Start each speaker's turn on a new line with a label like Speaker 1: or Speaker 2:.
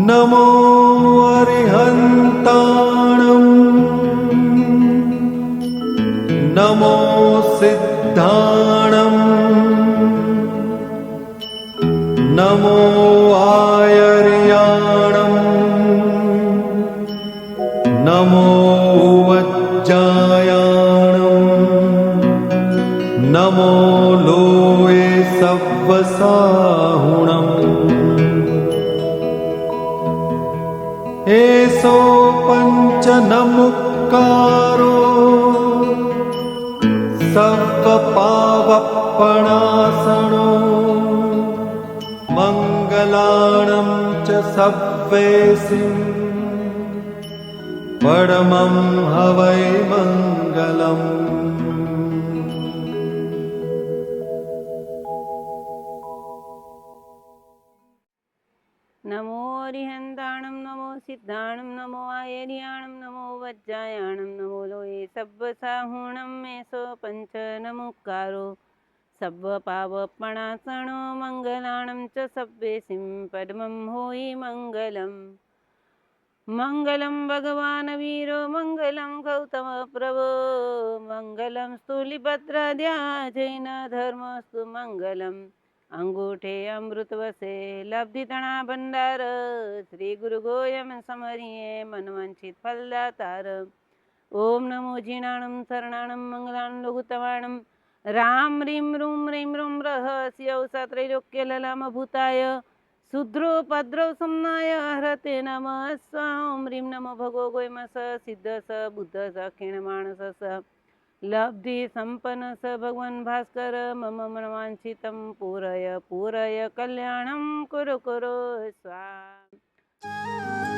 Speaker 1: नमो अरिहन्ताणं नमो सिद्धाणं नमो आयर्याणं नमो वज्जायाणं नमो लोये सव्वसाहुणम् एसो पञ्चनमुक्कारो सर्वपावपणासनो मङ्गलाणं च सव्वेसिं परमं हवै मङ्गलम्।
Speaker 2: नमो अरिहन्ताणं नमो सिद्धाणं नमो आयर्याणं नमो वज्जायाणं नमो लोये सव्वसाहुणं एषो पञ्चनमुक्कारो सव्वपावपणासनो मङ्गलाणं च सव्वेसिं परमं होयि मङ्गलम्। मङ्गलं भगवान् वीरो मङ्गलं गौतमप्रभो मङ्गलं स्थूलिभद्राद्या जैनधर्मस्तु मङ्गलम्। अंगूठे अमृतवसे लब्धितणा भंडार श्री गुरु गोयम समरिये मनवंचित फलदातार। ओम नमो जिनाणं शरणाणं मंगलां लघुतमाणं राम ह्रीं रूं ह्रीं रूं रहस्य त्रैलोक्य ललाम भूताय शूद्रोपद्रव सम्नाय हरते नमः स्वां ह्रीं नमो भगो गोयमस सिद्ध स बुद्ध स क्षीणमानस स लब्धि संपन्न स भगवान भास्कर मम मनवांचितं पूरय पूरय कल्याणं कुरु कुरु स्वाहा।